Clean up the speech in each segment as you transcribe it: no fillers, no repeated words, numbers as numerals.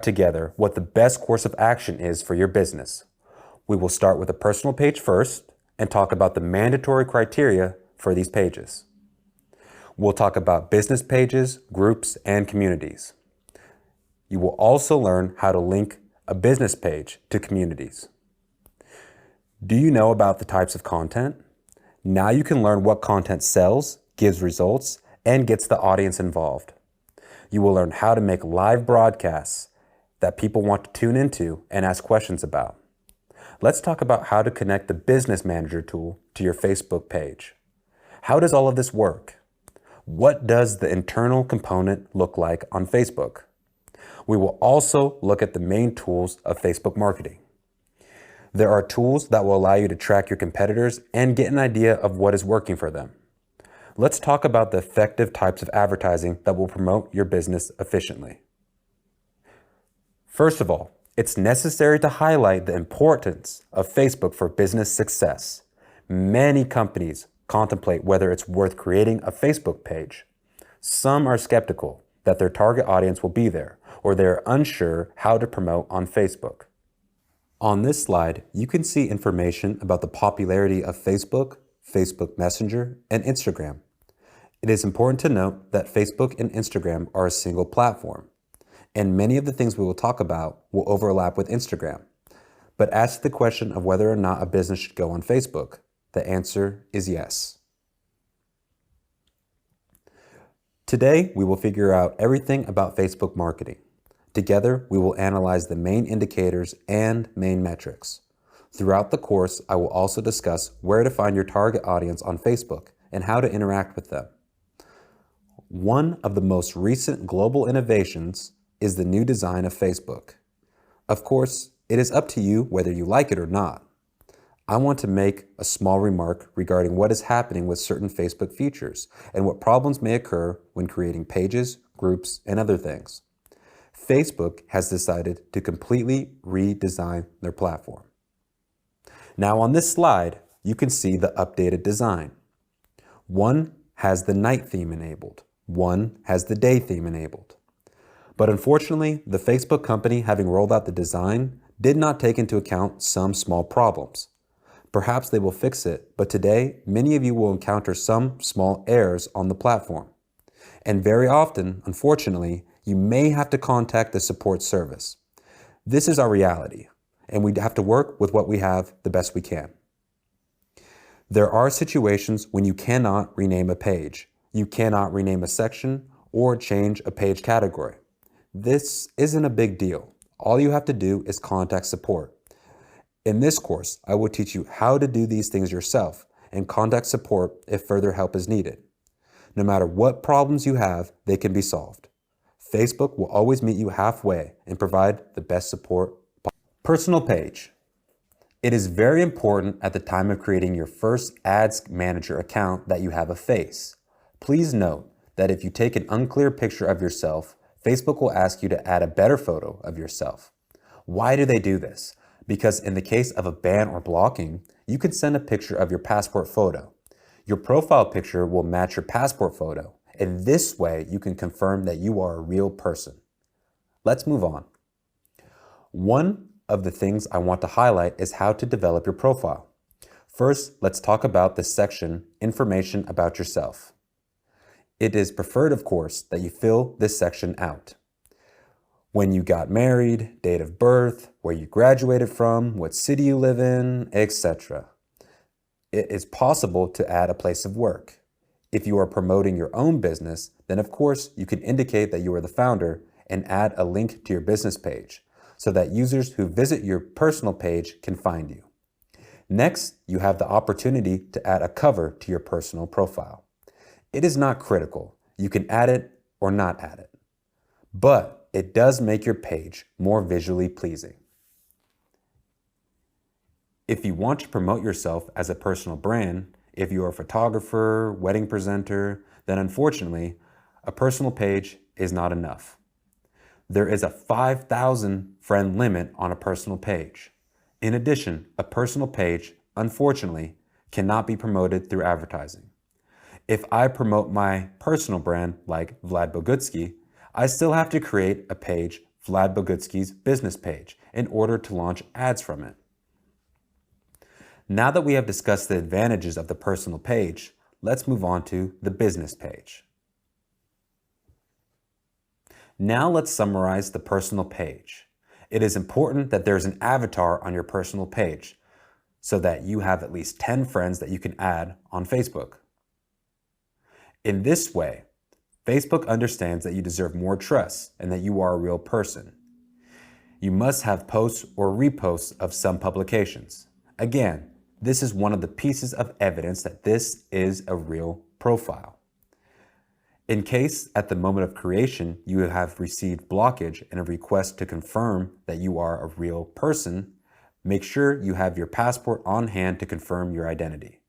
Together what the best course of action is for your business. We will start with a personal page first and talk about the mandatory criteria for these pages. We'll talk about business pages, groups, and communities. You will also learn how to link a business page to communities. Do you know about the types of content? Now you can learn what content sells, gives results, and gets the audience involved. You will learn how to make live broadcasts that people want to tune into and ask questions about. Let's talk about how to connect the Business Manager tool to your Facebook page. How does all of this work? What does the internal component look like on Facebook? We will also look at the main tools of Facebook marketing. There are tools that will allow you to track your competitors and get an idea of what is working for them. Let's talk about the effective types of advertising that will promote your business efficiently. First of all, it's necessary to highlight the importance of Facebook for business success. Many companies contemplate whether it's worth creating a Facebook page. Some are skeptical that their target audience will be there, or they're unsure how to promote on Facebook. On this slide, you can see information about the popularity of Facebook, Facebook Messenger, and Instagram. It is important to note that Facebook and Instagram are a single platform, and many of the things we will talk about will overlap with Instagram. But as to the question of whether or not a business should go on Facebook, the answer is yes. Today, we will figure out everything about Facebook marketing. Together, we will analyze the main indicators and main metrics. Throughout the course, I will also discuss where to find your target audience on Facebook and how to interact with them. One of the most recent global innovations is the new design of Facebook. Of course, it is up to you whether you like it or not. I want to make a small remark regarding what is happening with certain Facebook features and what problems may occur when creating pages, groups, and other things. Facebook has decided to completely redesign their platform. Now on this slide, you can see the updated design. One has the night theme enabled. One has the day theme enabled. But unfortunately, the Facebook company, having rolled out the design, did not take into account some small problems. Perhaps they will fix it, but today, many of you will encounter some small errors on the platform. And very often, unfortunately, you may have to contact the support service. This is our reality, and we have to work with what we have the best we can. There are situations when you cannot rename a page, you cannot rename a section, or change a page category. This isn't a big deal. All you have to do is contact support. In this course, I will teach you how to do these things yourself and contact support if further help is needed. No matter what problems you have, they can be solved. Facebook will always meet you halfway and provide the best support possible. Personal page. It is very important at the time of creating your first Ads Manager account that you have a face. Please note that if you take an unclear picture of yourself, Facebook will ask you to add a better photo of yourself. Why do they do this? Because in the case of a ban or blocking, you can send a picture of your passport photo. Your profile picture will match your passport photo, and this way you can confirm that you are a real person. Let's move on. One of the things I want to highlight is how to develop your profile. First, let's talk about the section, Information About Yourself. It is preferred, of course, that you fill this section out. When you got married, date of birth, where you graduated from, what city you live in, etc. It is possible to add a place of work. If you are promoting your own business, then of course you can indicate that you are the founder and add a link to your business page so that users who visit your personal page can find you. Next, you have the opportunity to add a cover to your personal profile. It is not critical. You can add it or not add it, but it does make your page more visually pleasing. If you want to promote yourself as a personal brand, if you are a photographer, wedding presenter, then unfortunately, a personal page is not enough. There is a 5,000 friend limit on a personal page. In addition, a personal page, unfortunately, cannot be promoted through advertising. If I promote my personal brand like Vlad Bogutsky, I still have to create a page Vlad Bogutsky's business page in order to launch ads from it. Now that we have discussed the advantages of the personal page, let's move on to the business page. Now let's summarize the personal page. It is important that there's an avatar on your personal page so that you have at least 10 friends that you can add on Facebook. In this way, Facebook understands that you deserve more trust and that you are a real person. You must have posts or reposts of some publications. Again, this is one of the pieces of evidence that this is a real profile. In case at the moment of creation you have received blockage and a request to confirm that you are a real person, make sure you have your passport on hand to confirm your identity.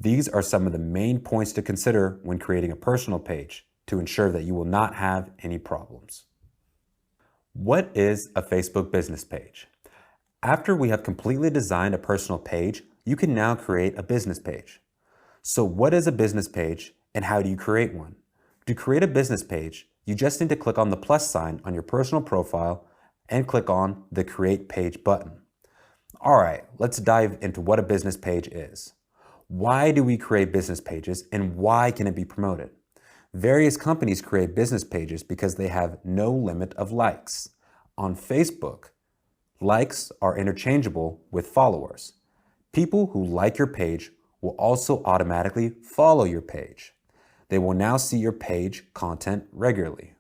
These are some of the main points to consider when creating a personal page to ensure that you will not have any problems. What is a Facebook business page? After we have completely designed a personal page, you can now create a business page. So what is a business page and how do you create one? To create a business page, you just need to click on the plus sign on your personal profile and click on the Create Page button. All right, let's dive into what a business page is. Why do we create business pages and why can it be promoted? Various companies create business pages because they have no limit of likes. On Facebook, likes are interchangeable with followers. People who like your page will also automatically follow your page. They will now see your page content regularly.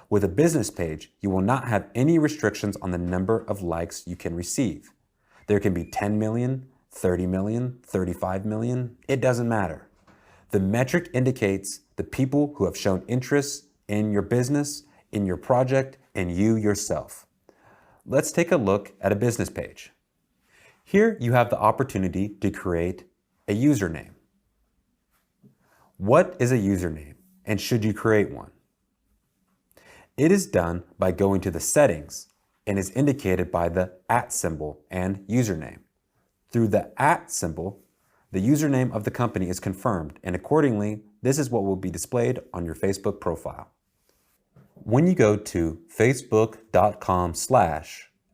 With a business page, you will not have any restrictions on the number of likes you can receive. There can be 10 million, 30 million, 35 million, it doesn't matter. The metric indicates the people who have shown interest in your business, in your project, and you yourself. Let's take a look at a business page. Here you have the opportunity to create a username. What is a username and should you create one? It is done by going to the settings and is indicated by the @ symbol and username. Through the @ symbol, the username of the company is confirmed and accordingly, this is what will be displayed on your Facebook profile. When you go to facebook.com/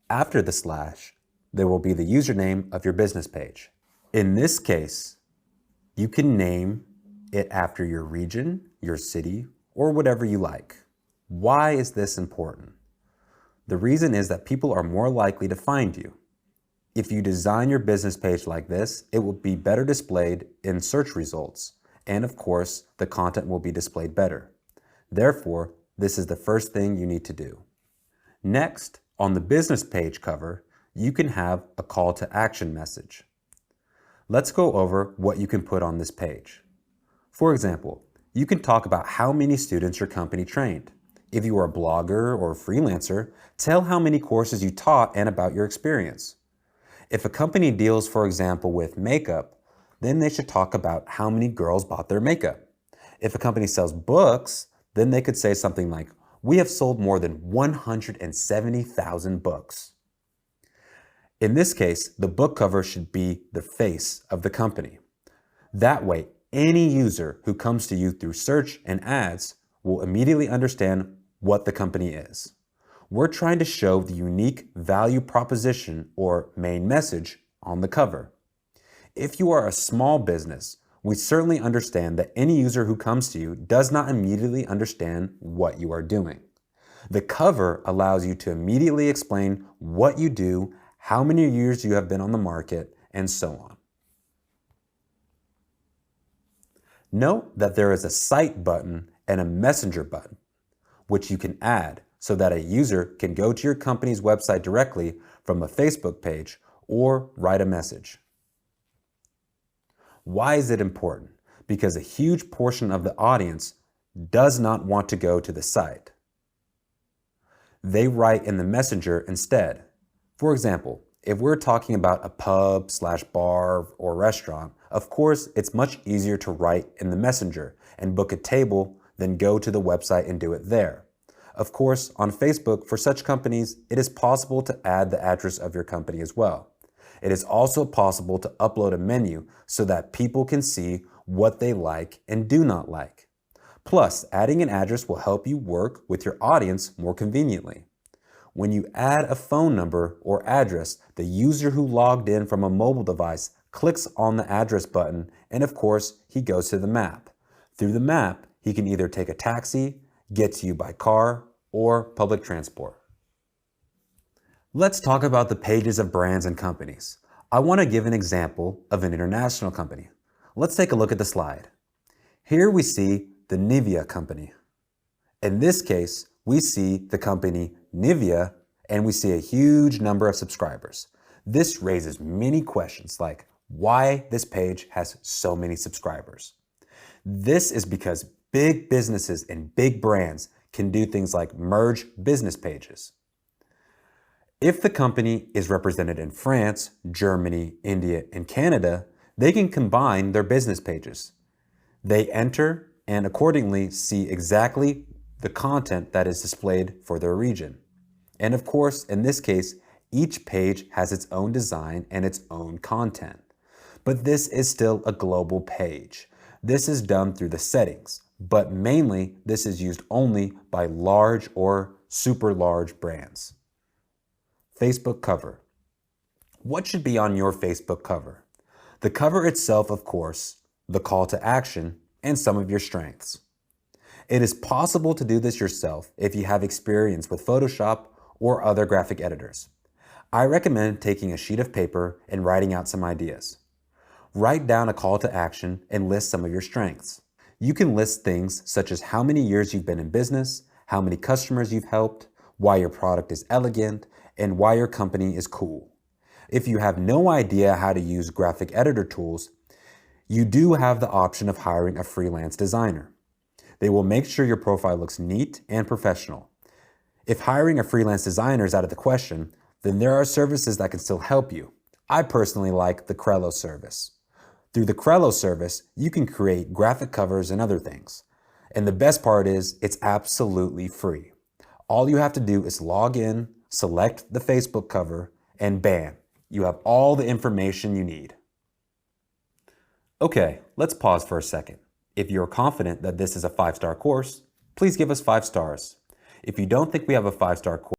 after the slash, there will be the username of your business page. In this case, you can name it after your region, your city, or whatever you like. Why is this important? The reason is that people are more likely to find you. If you design your business page like this, it will be better displayed in search results, and of course, the content will be displayed better. Therefore, this is the first thing you need to do. Next, on the business page cover, you can have a call to action message. Let's go over what you can put on this page. For example, you can talk about how many students your company trained. If you are a blogger or a freelancer, tell how many courses you taught and about your experience. If a company deals, for example, with makeup, then they should talk about how many girls bought their makeup. If a company sells books, then they could say something like, "We have sold more than 170,000 books." In this case, the book cover should be the face of the company. That way, any user who comes to you through search and ads will immediately understand what the company is. We're trying to show the unique value proposition or main message on the cover. If you are a small business, we certainly understand that any user who comes to you does not immediately understand what you are doing. The cover allows you to immediately explain what you do, how many years you have been on the market, and so on. Note that there is a Site button and a Messenger button, which you can add so that a user can go to your company's website directly from a Facebook page or write a message. Why is it important? Because a huge portion of the audience does not want to go to the site. They write in the Messenger instead. For example, if we're talking about a pub/bar or restaurant, of course, it's much easier to write in the Messenger and book a table than go to the website and do it there. Of course, on Facebook, for such companies, it is possible to add the address of your company as well. It is also possible to upload a menu so that people can see what they like and do not like. Plus, adding an address will help you work with your audience more conveniently. When you add a phone number or address, the user who logged in from a mobile device clicks on the address button, and of course, he goes to the map. Through the map, he can either take a taxi, get to you by car, or public transport. Let's talk about the pages of brands and companies. I want to give an example of an international company. Let's take a look at the slide. Here we see the Nivea company. In this case, we see the company Nivea, and we see a huge number of subscribers. This raises many questions like why this page has so many subscribers. This is because big businesses and big brands can do things like merge business pages. If the company is represented in France, Germany, India, and Canada, they can combine their business pages. They enter and accordingly see exactly the content that is displayed for their region. And of course, in this case, each page has its own design and its own content. But this is still a global page. This is done through the settings, but mainly this is used only by large or super large brands. Facebook cover. What should be on your Facebook cover? The cover itself, of course, the call to action, and some of your strengths. It is possible to do this yourself if you have experience with Photoshop or other graphic editors. I recommend taking a sheet of paper and writing out some ideas. Write down a call to action and list some of your strengths. You can list things such as how many years you've been in business, how many customers you've helped, why your product is elegant, and why your company is cool. If you have no idea how to use graphic editor tools, you do have the option of hiring a freelance designer. They will make sure your profile looks neat and professional. If hiring a freelance designer is out of the question, then there are services that can still help you. I personally like the Crello service. Through the Crello service, you can create graphic covers and other things. And the best part is, it's absolutely free. All you have to do is log in, select the Facebook cover, and bam, you have all the information you need. Okay, let's pause for a second. If you're confident that this is a 5-star course, please give us 5 stars. If you don't think we have a 5-star course,